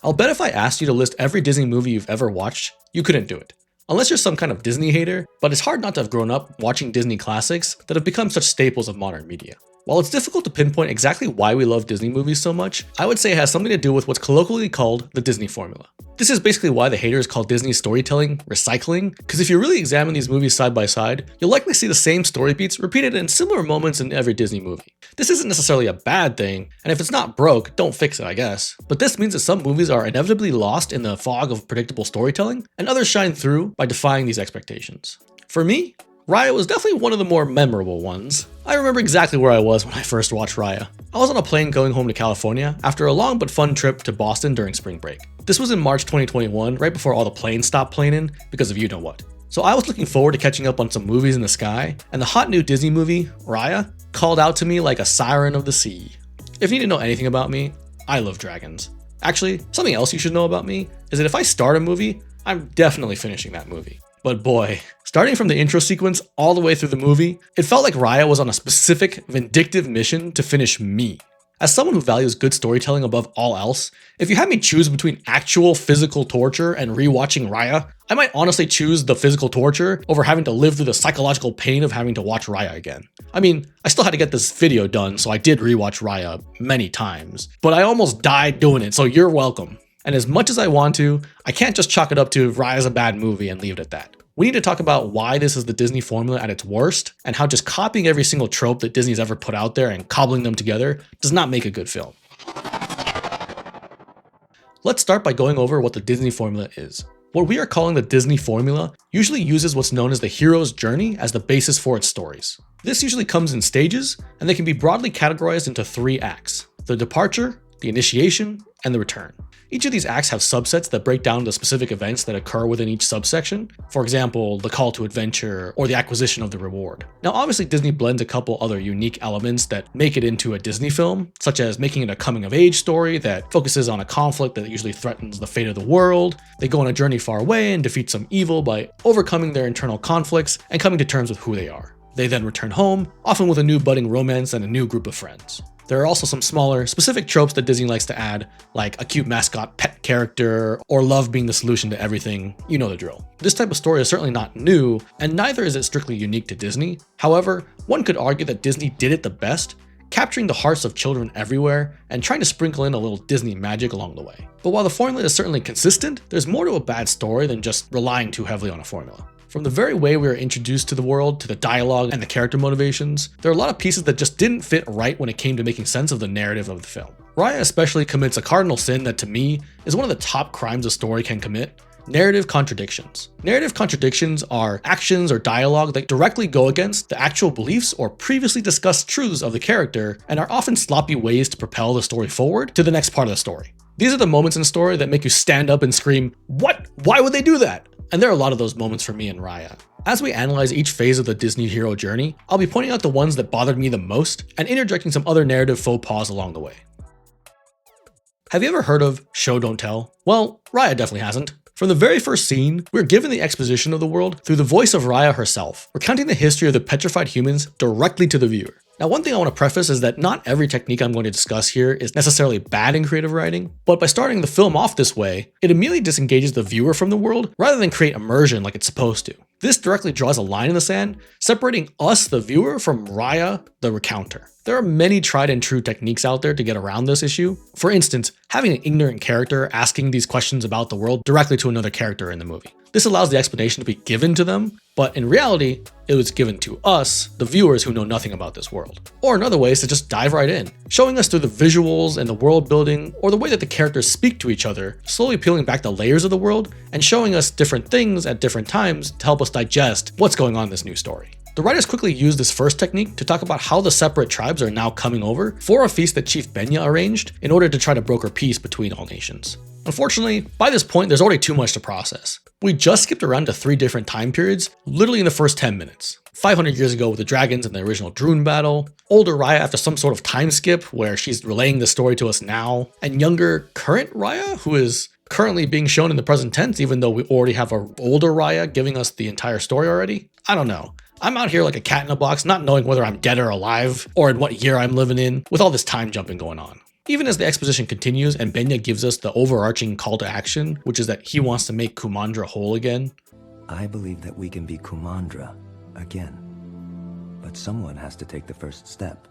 I'll bet if I asked you to list every Disney movie you've ever watched, you couldn't do it. Unless you're some kind of Disney hater, but it's hard not to have grown up watching Disney classics that have become such staples of modern media. While it's difficult to pinpoint exactly why we love Disney movies so much, I would say it has something to do with what's colloquially called the Disney formula. This is basically why the haters call Disney storytelling recycling, because if you really examine these movies side by side, you'll likely see the same story beats repeated in similar moments in every Disney movie. This isn't necessarily a bad thing, and if it's not broke, don't fix it, I guess. But this means that some movies are inevitably lost in the fog of predictable storytelling, and others shine through by defying these expectations. For me, Raya was definitely one of the more memorable ones. I remember exactly where I was when I first watched Raya. I was on a plane going home to California after a long but fun trip to Boston during spring break. This was in March 2021, right before all the planes stopped planing because of you know what. So I was looking forward to catching up on some movies in the sky, and the hot new Disney movie, Raya, called out to me like a siren of the sea. If you didn't know anything about me, I love dragons. Actually, something else you should know about me is that if I start a movie, I'm definitely finishing that movie. But boy, starting from the intro sequence all the way through the movie, it felt like Raya was on a specific, vindictive mission to finish me. As someone who values good storytelling above all else, if you had me choose between actual physical torture and rewatching Raya, I might honestly choose the physical torture over having to live through the psychological pain of having to watch Raya again. I mean, I still had to get this video done, so I did rewatch Raya many times, but I almost died doing it, so you're welcome. And as much as I want to, I can't just chalk it up to Raya's a bad movie and leave it at that. We need to talk about why this is the Disney formula at its worst, and how just copying every single trope that Disney's ever put out there and cobbling them together does not make a good film. Let's start by going over what the Disney formula is. What we are calling the Disney formula usually uses what's known as the hero's journey as the basis for its stories. This usually comes in stages, and they can be broadly categorized into 3 acts: the departure, the initiation, and the return. Each of these acts have subsets that break down the specific events that occur within each subsection. For example, the call to adventure or the acquisition of the reward. Now obviously Disney blends a couple other unique elements that make it into a Disney film, such as making it a coming of age story that focuses on a conflict that usually threatens the fate of the world. They go on a journey far away and defeat some evil by overcoming their internal conflicts and coming to terms with who they are. They then return home, often with a new budding romance and a new group of friends. There are also some smaller, specific tropes that Disney likes to add, like a cute mascot pet character, or love being the solution to everything. You know the drill. This type of story is certainly not new, and neither is it strictly unique to Disney. However, one could argue that Disney did it the best, capturing the hearts of children everywhere, and trying to sprinkle in a little Disney magic along the way. But while the formula is certainly consistent, there's more to a bad story than just relying too heavily on a formula. From the very way we are introduced to the world, to the dialogue and the character motivations, there are a lot of pieces that just didn't fit right when it came to making sense of the narrative of the film. Raya especially commits a cardinal sin that to me is one of the top crimes a story can commit: narrative contradictions. Narrative contradictions are actions or dialogue that directly go against the actual beliefs or previously discussed truths of the character and are often sloppy ways to propel the story forward to the next part of the story. These are the moments in a story that make you stand up and scream, "What? Why would they do that?" And there are a lot of those moments for me in Raya. As we analyze each phase of the Disney hero journey, I'll be pointing out the ones that bothered me the most and interjecting some other narrative faux pas along the way. Have you ever heard of show don't tell? Well, Raya definitely hasn't. From the very first scene, we're given the exposition of the world through the voice of Raya herself, recounting the history of the petrified humans directly to the viewer. Now, one thing I want to preface is that not every technique I'm going to discuss here is necessarily bad in creative writing, but by starting the film off this way, it immediately disengages the viewer from the world rather than create immersion like it's supposed to. This directly draws a line in the sand, separating us, the viewer, from Raya, the recounter. There are many tried and true techniques out there to get around this issue. For instance, having an ignorant character asking these questions about the world directly to another character in the movie. This allows the explanation to be given to them, but in reality, it was given to us, the viewers who know nothing about this world. Or another way is to just dive right in, showing us through the visuals and the world building, or the way that the characters speak to each other, slowly peeling back the layers of the world and showing us different things at different times to help us digest what's going on in this new story. The writers quickly used this first technique to talk about how the separate tribes are now coming over for a feast that Chief Benya arranged in order to try to broker peace between all nations. Unfortunately, by this point, there's already too much to process. We just skipped around to 3 different time periods, literally in the first 10 minutes. 500 years ago with the dragons and the original Droon battle, older Raya after some sort of time skip where she's relaying the story to us now, and younger current Raya who is currently being shown in the present tense even though we already have an older Raya giving us the entire story already. I don't know. I'm out here like a cat in a box, not knowing whether I'm dead or alive, or in what year I'm living in, with all this time jumping going on. Even as the exposition continues and Benya gives us the overarching call to action, which is that he wants to make Kumandra whole again. I believe that we can be Kumandra again, but someone has to take the first step.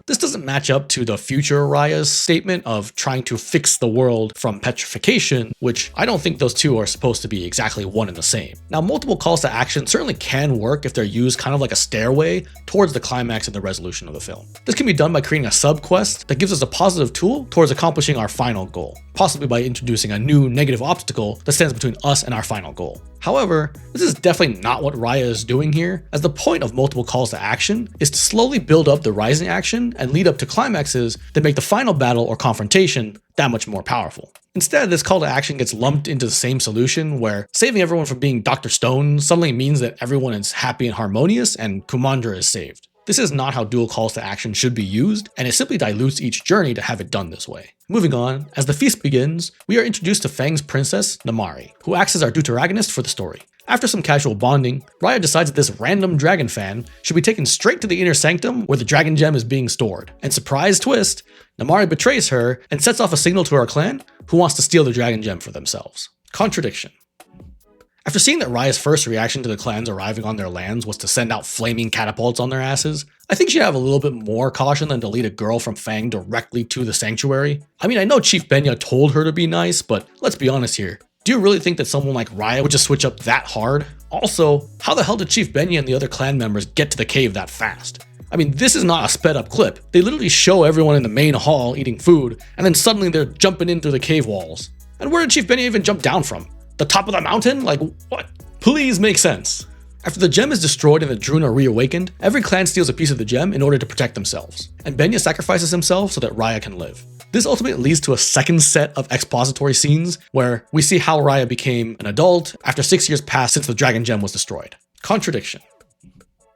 This doesn't match up to the future Raya's statement of trying to fix the world from petrification, which I don't think those two are supposed to be exactly one and the same. Now, multiple calls to action certainly can work if they're used kind of like a stairway towards the climax and the resolution of the film. This can be done by creating a sub-quest that gives us a positive tool towards accomplishing our final goal, possibly by introducing a new negative obstacle that stands between us and our final goal. However, this is definitely not what Raya is doing here, as the point of multiple calls to action is to slowly build up the rising action and lead up to climaxes that make the final battle or confrontation that much more powerful. Instead, this call to action gets lumped into the same solution where saving everyone from being Dr. Stone suddenly means that everyone is happy and harmonious and Kumandra is saved. This is not how dual calls to action should be used, and it simply dilutes each journey to have it done this way. Moving on, as the feast begins, we are introduced to Fang's princess, Namari, who acts as our deuteragonist for the story. After some casual bonding, Raya decides that this random dragon fan should be taken straight to the inner sanctum where the dragon gem is being stored. And surprise twist, Namari betrays her and sets off a signal to our clan, who wants to steal the dragon gem for themselves. Contradiction. After seeing that Raya's first reaction to the clans arriving on their lands was to send out flaming catapults on their asses, I think she'd have a little bit more caution than to lead a girl from Fang directly to the sanctuary. I mean, I know Chief Benya told her to be nice, but let's be honest here. Do you really think that someone like Raya would just switch up that hard? Also, how the hell did Chief Benya and the other clan members get to the cave that fast? I mean, this is not a sped up clip. They literally show everyone in the main hall eating food, and then suddenly they're jumping in through the cave walls. And where did Chief Benya even jump down from? The top of the mountain? Like, what? Please make sense. After the gem is destroyed and the Druun are reawakened, every clan steals a piece of the gem in order to protect themselves, and Benya sacrifices himself so that Raya can live. This ultimately leads to a second set of expository scenes where we see how Raya became an adult after 6 years passed since the dragon gem was destroyed. Contradiction.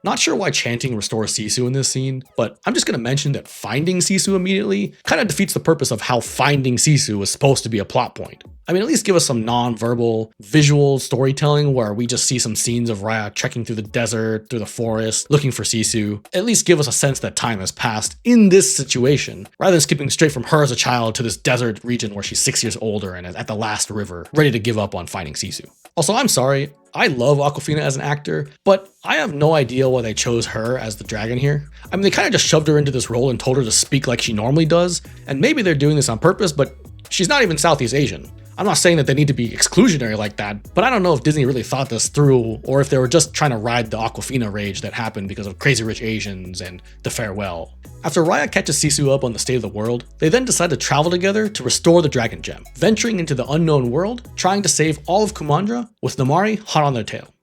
Not sure why chanting restores Sisu in this scene, but I'm just going to mention that finding Sisu immediately kind of defeats the purpose of how finding Sisu is supposed to be a plot point. I mean, at least give us some non-verbal, visual storytelling where we just see some scenes of Raya trekking through the desert, through the forest, looking for Sisu. At least give us a sense that time has passed in this situation, rather than skipping straight from her as a child to this desert region where she's 6 years older and is at the last river, ready to give up on finding Sisu. Also, I'm sorry, I love Awkwafina as an actor, but I have no idea why they chose her as the dragon here. I mean, they kind of just shoved her into this role and told her to speak like she normally does, and maybe they're doing this on purpose, but she's not even Southeast Asian. I'm not saying that they need to be exclusionary like that, but I don't know if Disney really thought this through or if they were just trying to ride the Awkwafina rage that happened because of Crazy Rich Asians and The Farewell. After Raya catches Sisu up on the state of the world, they then decide to travel together to restore the dragon gem, venturing into the unknown world, trying to save all of Kumandra with Namari hot on their tail.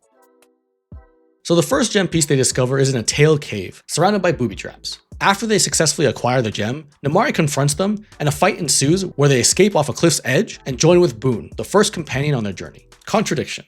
So the first gem piece they discover is in a tailed cave, surrounded by booby traps. After they successfully acquire the gem, Namari confronts them and a fight ensues where they escape off a cliff's edge and join with Boone, the first companion on their journey. Contradiction.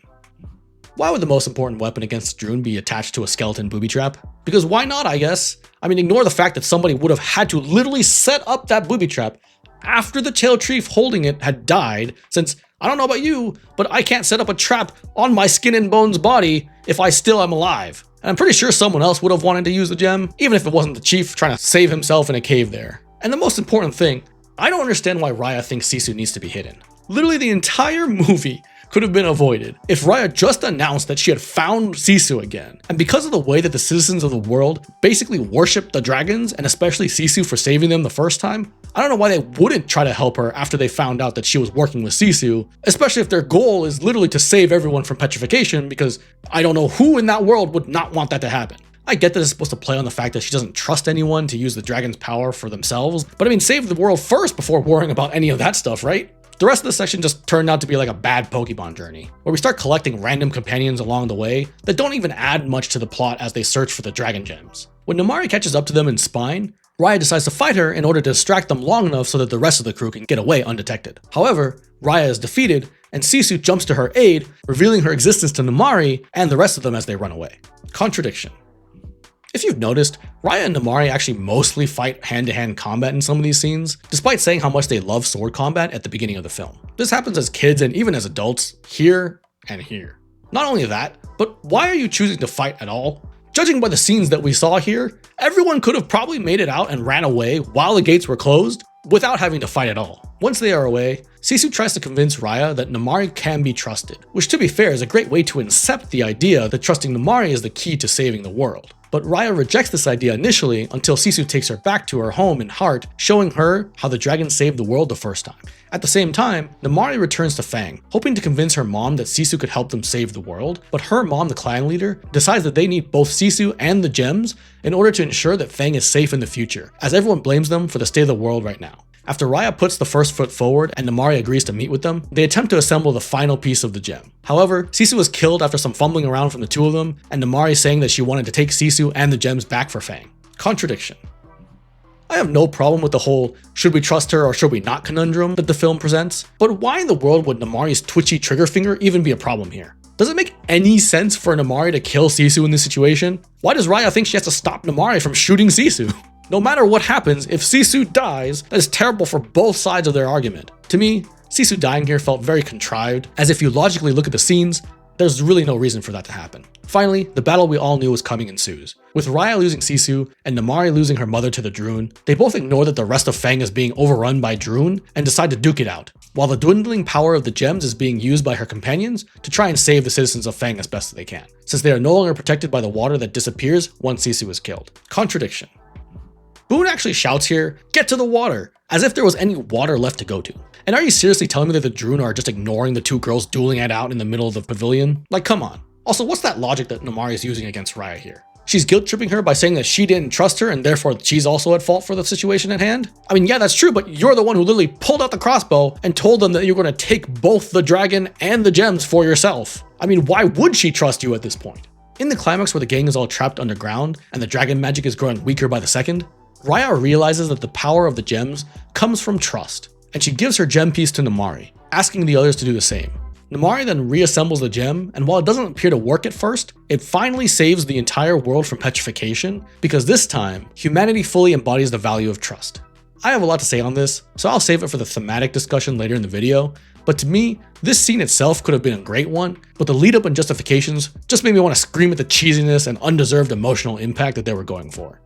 Why would the most important weapon against Druun be attached to a skeleton booby trap? Because why not, I guess? I mean, ignore the fact that somebody would have had to literally set up that booby trap after the tail chief holding it had died, since I don't know about you, but I can't set up a trap on my skin and bones body if I still am alive. And I'm pretty sure someone else would have wanted to use the gem, even if it wasn't the chief trying to save himself in a cave there. And the most important thing, I don't understand why Raya thinks Sisu needs to be hidden. Literally the entire movie could have been avoided if Raya just announced that she had found Sisu again. And because of the way that the citizens of the world basically worship the dragons, and especially Sisu for saving them the first time, I don't know why they wouldn't try to help her after they found out that she was working with Sisu, especially if their goal is literally to save everyone from petrification, because I don't know who in that world would not want that to happen. I get that it's supposed to play on the fact that she doesn't trust anyone to use the dragon's power for themselves, but I mean, save the world first before worrying about any of that stuff, right? The rest of the section just turned out to be like a bad Pokemon journey, where we start collecting random companions along the way that don't even add much to the plot as they search for the dragon gems. When Namari catches up to them in Spine, Raya decides to fight her in order to distract them long enough so that the rest of the crew can get away undetected. However, Raya is defeated, and Sisu jumps to her aid, revealing her existence to Namari and the rest of them as they run away. Contradiction. If you've noticed, Raya and Namari actually mostly fight hand-to-hand combat in some of these scenes, despite saying how much they love sword combat at the beginning of the film. This happens as kids and even as adults, here and here. Not only that, but why are you choosing to fight at all? Judging by the scenes that we saw here, everyone could have probably made it out and ran away while the gates were closed, without having to fight at all. Once they are away, Sisu tries to convince Raya that Namaari can be trusted, which to be fair is a great way to incept the idea that trusting Namaari is the key to saving the world. But Raya rejects this idea initially until Sisu takes her back to her home and heart, showing her how the dragon saved the world the first time. At the same time, Namaari returns to Fang, hoping to convince her mom that Sisu could help them save the world, but her mom, the clan leader, decides that they need both Sisu and the gems in order to ensure that Fang is safe in the future, as everyone blames them for the state of the world right now. After Raya puts the first foot forward and Namaari agrees to meet with them, they attempt to assemble the final piece of the gem. However, Sisu is killed after some fumbling around from the two of them, and Namaari saying that she wanted to take Sisu and the gems back for Fang. Contradiction. I have no problem with the whole should we trust her or should we not conundrum that the film presents, but why in the world would Namaari's twitchy trigger finger even be a problem here? Does it make any sense for Namaari to kill Sisu in this situation? Why does Raya think she has to stop Namaari from shooting Sisu? No matter what happens, if Sisu dies, that is terrible for both sides of their argument. To me, Sisu dying here felt very contrived, as if you logically look at the scenes, there's really no reason for that to happen. Finally, the battle we all knew was coming ensues. With Raya losing Sisu and Namaari losing her mother to the Druun, they both ignore that the rest of Fang is being overrun by Druun and decide to duke it out, while the dwindling power of the gems is being used by her companions to try and save the citizens of Fang as best they can, since they are no longer protected by the water that disappears once Sisu is killed. Contradiction. Boone actually shouts here, "Get to the water," as if there was any water left to go to. And are you seriously telling me that the Druun are just ignoring the two girls dueling it out in the middle of the pavilion? Like, come on. Also, what's that logic that Namaari is using against Raya here? She's guilt-tripping her by saying that she didn't trust her and therefore she's also at fault for the situation at hand? I mean, yeah, that's true, but you're the one who literally pulled out the crossbow and told them that you're going to take both the dragon and the gems for yourself. I mean, why would she trust you at this point? In the climax where the gang is all trapped underground and the dragon magic is growing weaker by the second, Raya realizes that the power of the gems comes from trust, and she gives her gem piece to Namaari, asking the others to do the same. Namaari then reassembles the gem, and while it doesn't appear to work at first, it finally saves the entire world from petrification, because this time, humanity fully embodies the value of trust. I have a lot to say on this, so I'll save it for the thematic discussion later in the video, but to me, this scene itself could have been a great one, but the lead up and justifications just made me want to scream at the cheesiness and undeserved emotional impact that they were going for.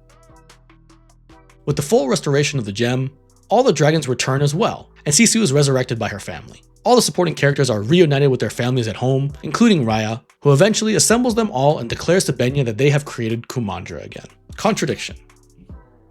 With the full restoration of the gem, all the dragons return as well, and Sisu is resurrected by her family. All the supporting characters are reunited with their families at home, including Raya, who eventually assembles them all and declares to Benya that they have created Kumandra again. Contradiction.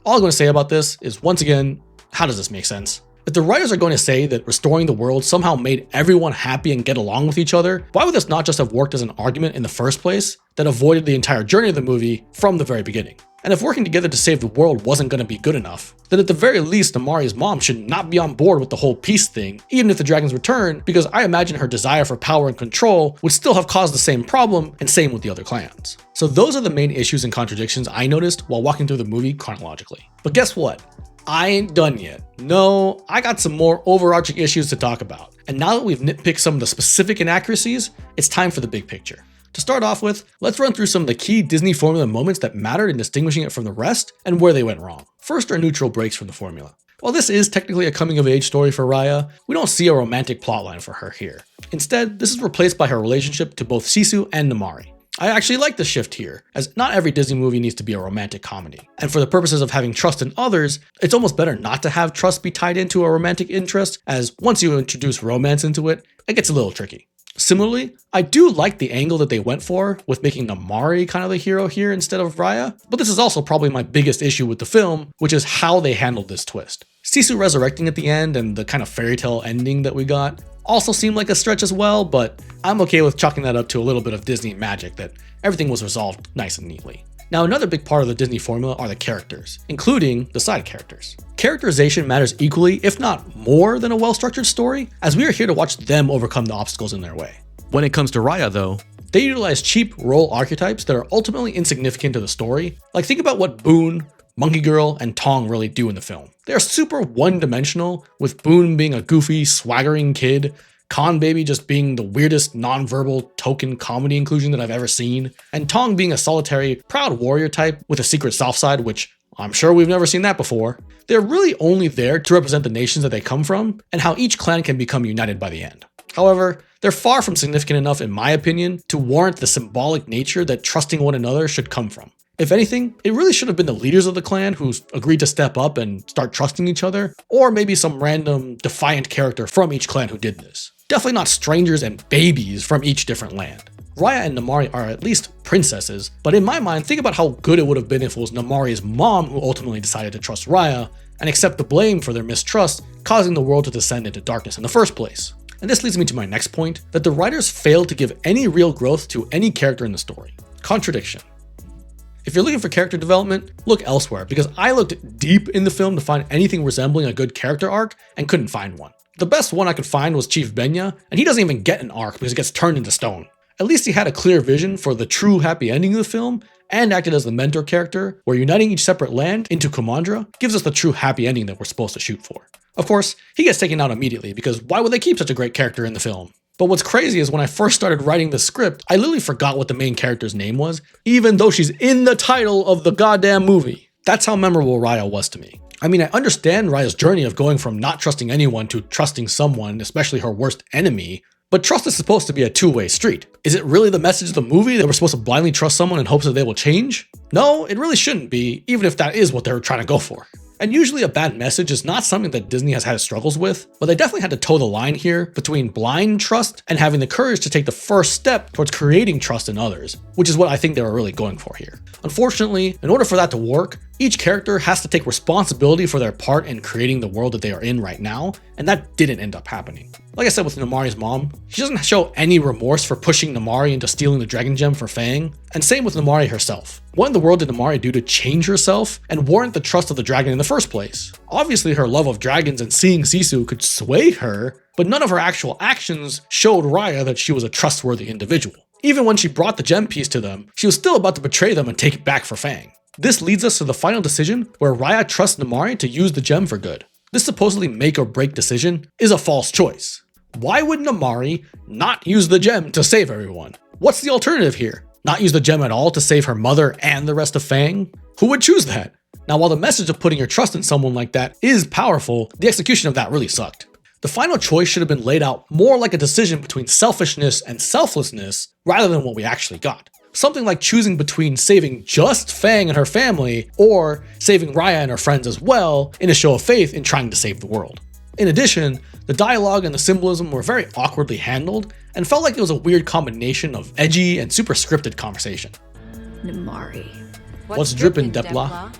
All I'm going to say about this is, once again, how does this make sense? If the writers are going to say that restoring the world somehow made everyone happy and get along with each other, why would this not just have worked as an argument in the first place that avoided the entire journey of the movie from the very beginning? And if working together to save the world wasn't going to be good enough, then at the very least Namaari's mom should not be on board with the whole peace thing, even if the dragons return, because I imagine her desire for power and control would still have caused the same problem, and same with the other clans. So those are the main issues and contradictions I noticed while walking through the movie chronologically. But guess what? I ain't done yet. No, I got some more overarching issues to talk about. And now that we've nitpicked some of the specific inaccuracies, it's time for the big picture. To start off with, let's run through some of the key Disney formula moments that mattered in distinguishing it from the rest and where they went wrong. First are neutral breaks from the formula. While this is technically a coming-of-age story for Raya, we don't see a romantic plotline for her here. Instead, this is replaced by her relationship to both Sisu and Namaari. I actually like the shift here, as not every Disney movie needs to be a romantic comedy. And for the purposes of having trust in others, it's almost better not to have trust be tied into a romantic interest, as once you introduce romance into it, it gets a little tricky. Similarly, I do like the angle that they went for with making Namaari kind of the hero here instead of Raya, but this is also probably my biggest issue with the film, which is how they handled this twist. Sisu resurrecting at the end and the kind of fairy tale ending that we got also seemed like a stretch as well, but I'm okay with chalking that up to a little bit of Disney magic that everything was resolved nice and neatly. Now, another big part of the Disney formula are the characters, including the side characters. Characterization matters equally, if not more, than a well-structured story, as we are here to watch them overcome the obstacles in their way. When it comes to Raya though, they utilize cheap role archetypes that are ultimately insignificant to the story. Like, think about what Boone, Monkey Girl, and Tong really do in the film. They are super one-dimensional, with Boone being a goofy, swaggering kid, Con Baby just being the weirdest non-verbal token comedy inclusion that I've ever seen, and Tong being a solitary, proud warrior type with a secret soft side, which I'm sure we've never seen that before. They're really only there to represent the nations that they come from, and how each clan can become united by the end. However, they're far from significant enough, in my opinion, to warrant the symbolic nature that trusting one another should come from. If anything, it really should have been the leaders of the clan who agreed to step up and start trusting each other, or maybe some random defiant character from each clan who did this. Definitely not strangers and babies from each different land. Raya and Namaari are at least princesses, but in my mind, think about how good it would have been if it was Namaari's mom who ultimately decided to trust Raya and accept the blame for their mistrust, causing the world to descend into darkness in the first place. And this leads me to my next point, that the writers failed to give any real growth to any character in the story. Contradiction. If you're looking for character development, look elsewhere, because I looked deep in the film to find anything resembling a good character arc and couldn't find one. The best one I could find was Chief Benya, and he doesn't even get an arc because he gets turned into stone. At least he had a clear vision for the true happy ending of the film and acted as the mentor character, where uniting each separate land into Kumandra gives us the true happy ending that we're supposed to shoot for. Of course, he gets taken out immediately because why would they keep such a great character in the film? But what's crazy is when I first started writing the script, I literally forgot what the main character's name was, even though she's in the title of the goddamn movie. That's how memorable Raya was to me. I mean, I understand Raya's journey of going from not trusting anyone to trusting someone, especially her worst enemy, but trust is supposed to be a two-way street. Is it really the message of the movie that we're supposed to blindly trust someone in hopes that they will change? No, it really shouldn't be, even if that is what they're trying to go for. And usually a bad message is not something that Disney has had struggles with, but they definitely had to toe the line here between blind trust and having the courage to take the first step towards creating trust in others, which is what I think they were really going for here. Unfortunately, in order for that to work, each character has to take responsibility for their part in creating the world that they are in right now, and that didn't end up happening. Like I said with Namaari's mom, she doesn't show any remorse for pushing Namaari into stealing the dragon gem for Fang, and same with Namaari herself. What in the world did Namaari do to change herself and warrant the trust of the dragon in the first place? Obviously her love of dragons and seeing Sisu could sway her, but none of her actual actions showed Raya that she was a trustworthy individual. Even when she brought the gem piece to them, she was still about to betray them and take it back for Fang. This leads us to the final decision where Raya trusts Namaari to use the gem for good. This supposedly make or break decision is a false choice. Why would Namaari not use the gem to save everyone? What's the alternative here? Not use the gem at all to save her mother and the rest of Fang? Who would choose that? Now, while the message of putting your trust in someone like that is powerful, the execution of that really sucked. The final choice should have been laid out more like a decision between selfishness and selflessness rather than what we actually got. Something like choosing between saving just Fang and her family or saving Raya and her friends as well in a show of faith in trying to save the world. In addition, the dialogue and the symbolism were very awkwardly handled and felt like it was a weird combination of edgy and super scripted conversation. Namaari. What's drippin', Depla?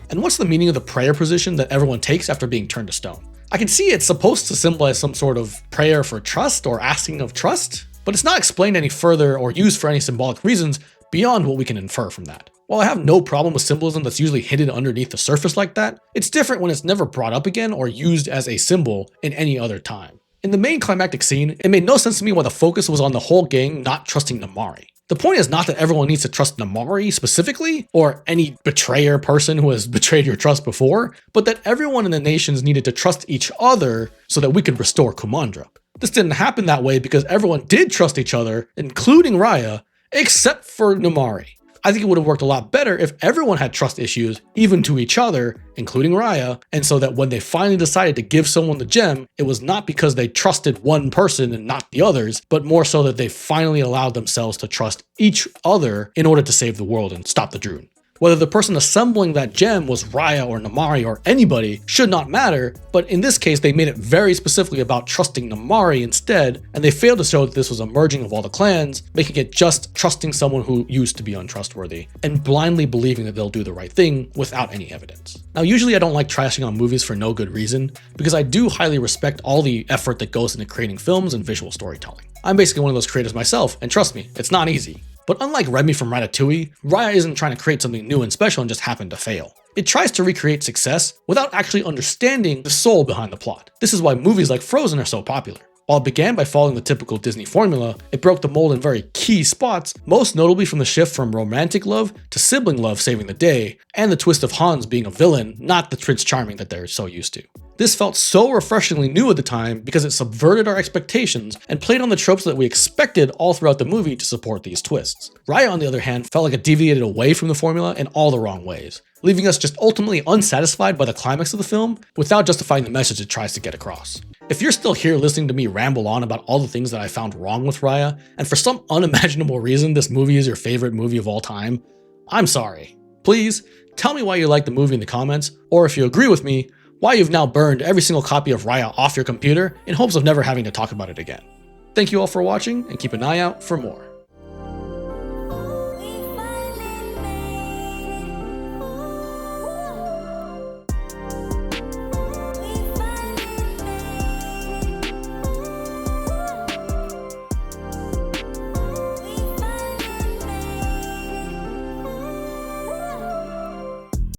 And what's the meaning of the prayer position that everyone takes after being turned to stone? I can see it's supposed to symbolize some sort of prayer for trust or asking of trust, but it's not explained any further or used for any symbolic reasons beyond what we can infer from that. While I have no problem with symbolism that's usually hidden underneath the surface like that, it's different when it's never brought up again or used as a symbol in any other time. In the main climactic scene, it made no sense to me why the focus was on the whole gang not trusting Namaari. The point is not that everyone needs to trust Namaari specifically, or any betrayer person who has betrayed your trust before, but that everyone in the nations needed to trust each other so that we could restore Kumandra. This didn't happen that way because everyone did trust each other, including Raya, except for Namaari. I think it would have worked a lot better if everyone had trust issues, even to each other, including Raya, and so that when they finally decided to give someone the gem, it was not because they trusted one person and not the others, but more so that they finally allowed themselves to trust each other in order to save the world and stop the Druid. Whether the person assembling that gem was Raya or Namaari or anybody should not matter, but in this case they made it very specifically about trusting Namaari instead, and they failed to show that this was a merging of all the clans, making it just trusting someone who used to be untrustworthy, and blindly believing that they'll do the right thing without any evidence. Now usually I don't like trashing on movies for no good reason, because I do highly respect all the effort that goes into creating films and visual storytelling. I'm basically one of those creators myself, and trust me, it's not easy. But unlike Remy from Ratatouille, Raya isn't trying to create something new and special and just happen to fail. It tries to recreate success without actually understanding the soul behind the plot. This is why movies like Frozen are so popular. While it began by following the typical Disney formula, it broke the mold in very key spots, most notably from the shift from romantic love to sibling love saving the day, and the twist of Hans being a villain, not the Prince Charming that they're so used to. This felt so refreshingly new at the time because it subverted our expectations and played on the tropes that we expected all throughout the movie to support these twists. Raya, on the other hand, felt like it deviated away from the formula in all the wrong ways, leaving us just ultimately unsatisfied by the climax of the film without justifying the message it tries to get across. If you're still here listening to me ramble on about all the things that I found wrong with Raya, and for some unimaginable reason this movie is your favorite movie of all time, I'm sorry. Please tell me why you like the movie in the comments, or if you agree with me, why you've now burned every single copy of Raya off your computer in hopes of never having to talk about it again. Thank you all for watching, and keep an eye out for more.